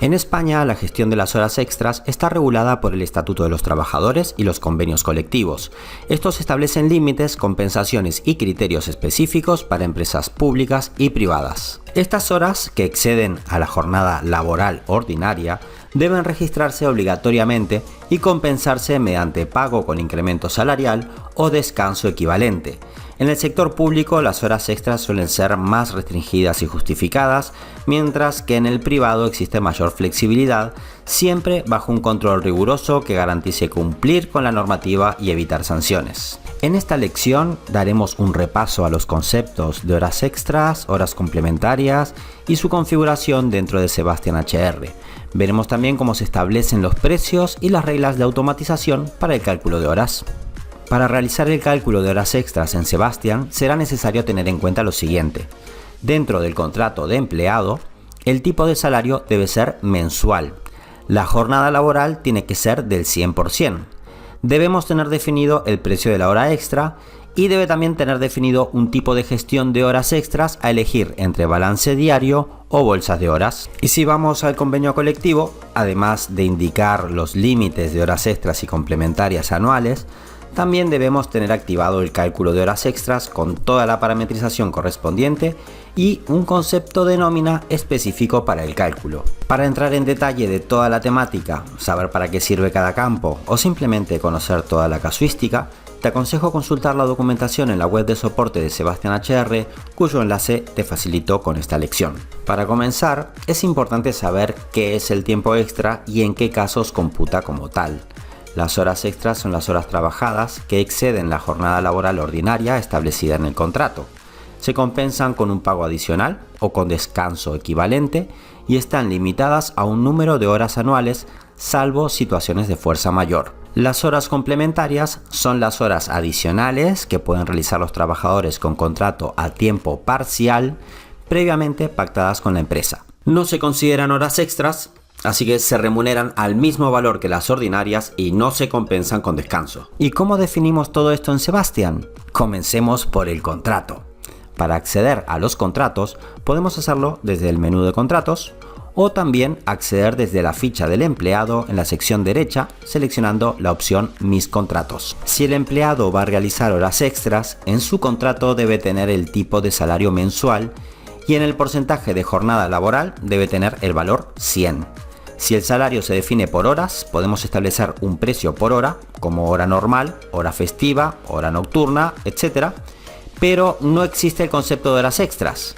En España, la gestión de las horas extras está regulada por el Estatuto de los Trabajadores y los convenios colectivos. Estos establecen límites, compensaciones y criterios específicos para empresas públicas y privadas. Estas horas, que exceden a la jornada laboral ordinaria, deben registrarse obligatoriamente y compensarse mediante pago con incremento salarial o descanso equivalente. En el sector público, las horas extras suelen ser más restringidas y justificadas, mientras que en el privado existe mayor flexibilidad, siempre bajo un control riguroso que garantice cumplir con la normativa y evitar sanciones. En esta lección daremos un repaso a los conceptos de horas extras, horas complementarias y su configuración dentro de Sebastian HR. Veremos también cómo se establecen los precios y las reglas de automatización para el cálculo de horas. Para realizar el cálculo de horas extras en Sebastian será necesario tener en cuenta lo siguiente. Dentro del contrato de empleado, el tipo de salario debe ser mensual. La jornada laboral tiene que ser del 100%. Debemos tener definido el precio de la hora extra y debe también tener definido un tipo de gestión de horas extras a elegir entre balance diario o bolsas de horas. Y si vamos al convenio colectivo, además de indicar los límites de horas extras y complementarias anuales, también debemos tener activado el cálculo de horas extras con toda la parametrización correspondiente y un concepto de nómina específico para el cálculo. Para entrar en detalle de toda la temática, saber para qué sirve cada campo o simplemente conocer toda la casuística, te aconsejo consultar la documentación en la web de soporte de Sebastian HR, cuyo enlace te facilito con esta lección. Para comenzar, es importante saber qué es el tiempo extra y en qué casos computa como tal. Las horas extras son las horas trabajadas que exceden la jornada laboral ordinaria establecida en el contrato. Se compensan con un pago adicional o con descanso equivalente y están limitadas a un número de horas anuales, salvo situaciones de fuerza mayor. Las horas complementarias son las horas adicionales que pueden realizar los trabajadores con contrato a tiempo parcial previamente pactadas con la empresa. No se consideran horas extras, así que se remuneran al mismo valor que las ordinarias y no se compensan con descanso. ¿Y cómo definimos todo esto en Sebastian? Comencemos por el contrato. Para acceder a los contratos, podemos hacerlo desde el menú de contratos o también acceder desde la ficha del empleado en la sección derecha, seleccionando la opción Mis contratos. Si el empleado va a realizar horas extras, en su contrato debe tener el tipo de salario mensual y en el porcentaje de jornada laboral debe tener el valor 100. Si el salario se define por horas, podemos establecer un precio por hora, como hora normal, hora festiva, hora nocturna, etc. Pero no existe el concepto de horas extras.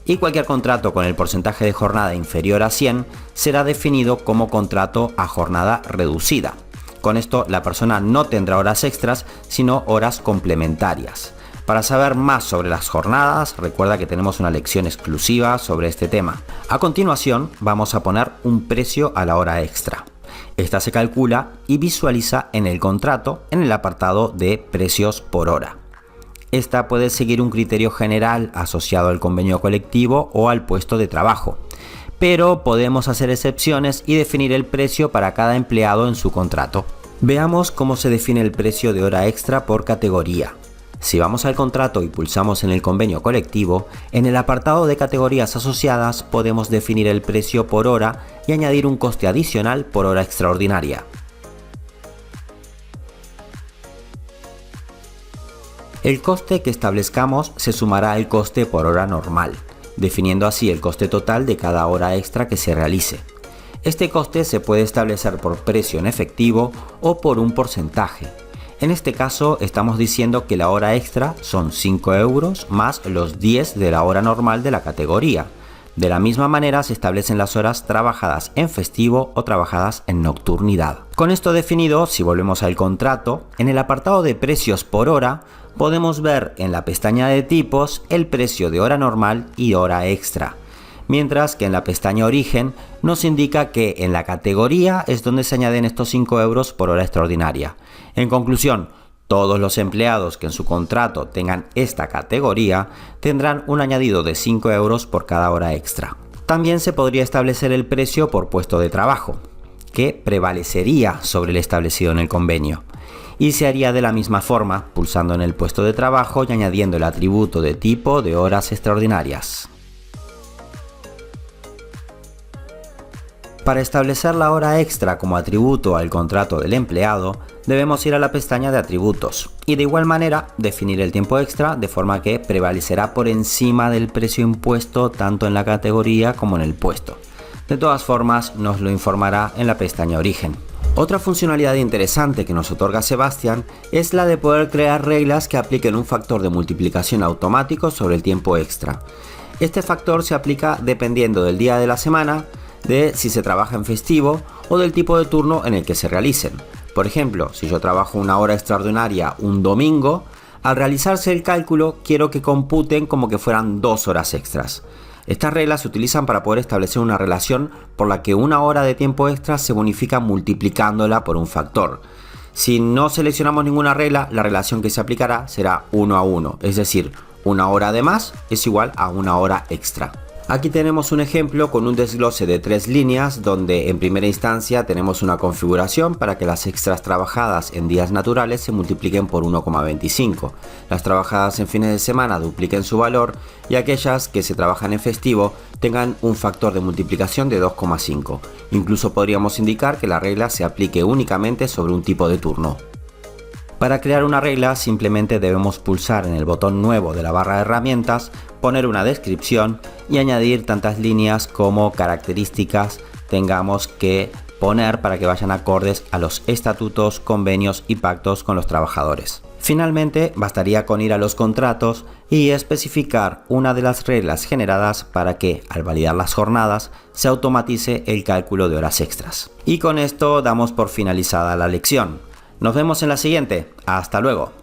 Y cualquier contrato con el porcentaje de jornada inferior a 100 será definido como contrato a jornada reducida. Con esto, la persona no tendrá horas extras, sino horas complementarias. Para saber más sobre las jornadas, recuerda que tenemos una lección exclusiva sobre este tema. A continuación, vamos a poner un precio a la hora extra. Esta se calcula y visualiza en el contrato en el apartado de precios por hora. Esta puede seguir un criterio general asociado al convenio colectivo o al puesto de trabajo, pero podemos hacer excepciones y definir el precio para cada empleado en su contrato. Veamos cómo se define el precio de hora extra por categoría. Si vamos al contrato y pulsamos en el convenio colectivo, en el apartado de categorías asociadas podemos definir el precio por hora y añadir un coste adicional por hora extraordinaria. El coste que establezcamos se sumará al coste por hora normal, definiendo así el coste total de cada hora extra que se realice. Este coste se puede establecer por precio en efectivo o por un porcentaje. En este caso estamos diciendo que la hora extra son 5 euros más los 10 de la hora normal de la categoría. De la misma manera se establecen las horas trabajadas en festivo o trabajadas en nocturnidad. Con esto definido, si volvemos al contrato, en el apartado de precios por hora podemos ver en la pestaña de tipos el precio de hora normal y hora extra. Mientras que en la pestaña origen nos indica que en la categoría es donde se añaden estos 5 euros por hora extraordinaria. En conclusión, todos los empleados que en su contrato tengan esta categoría tendrán un añadido de 5 euros por cada hora extra. También se podría establecer el precio por puesto de trabajo, que prevalecería sobre el establecido en el convenio. Y se haría de la misma forma, pulsando en el puesto de trabajo y añadiendo el atributo de tipo de horas extraordinarias. Para establecer la hora extra como atributo al contrato del empleado, debemos ir a la pestaña de atributos y de igual manera definir el tiempo extra de forma que prevalecerá por encima del precio impuesto tanto en la categoría como en el puesto. De todas formas, nos lo informará en la pestaña origen. Otra funcionalidad interesante que nos otorga Sebastian es la de poder crear reglas que apliquen un factor de multiplicación automático sobre el tiempo extra. Este factor se aplica dependiendo del día de la semana, de si se trabaja en festivo o del tipo de turno en el que se realicen. Por ejemplo, si yo trabajo una hora extraordinaria un domingo, al realizarse el cálculo quiero que computen como que fueran 2 horas extras. Estas reglas se utilizan para poder establecer una relación por la que una hora de tiempo extra se bonifica multiplicándola por un factor. Si no seleccionamos ninguna regla, la relación que se aplicará será 1 a 1, es decir, una hora de más es igual a una hora extra. Aquí tenemos un ejemplo con un desglose de 3 líneas donde en primera instancia tenemos una configuración para que las extras trabajadas en días naturales se multipliquen por 1,25, las trabajadas en fines de semana dupliquen su valor y aquellas que se trabajan en festivo tengan un factor de multiplicación de 2,5. Incluso podríamos indicar que la regla se aplique únicamente sobre un tipo de turno. Para crear una regla simplemente debemos pulsar en el botón nuevo de la barra de herramientas, poner una descripción y añadir tantas líneas como características tengamos que poner para que vayan acordes a los estatutos, convenios y pactos con los trabajadores. Finalmente, bastaría con ir a los contratos y especificar una de las reglas generadas para que, al validar las jornadas, se automatice el cálculo de horas extras. Y con esto damos por finalizada la lección. Nos vemos en la siguiente. Hasta luego.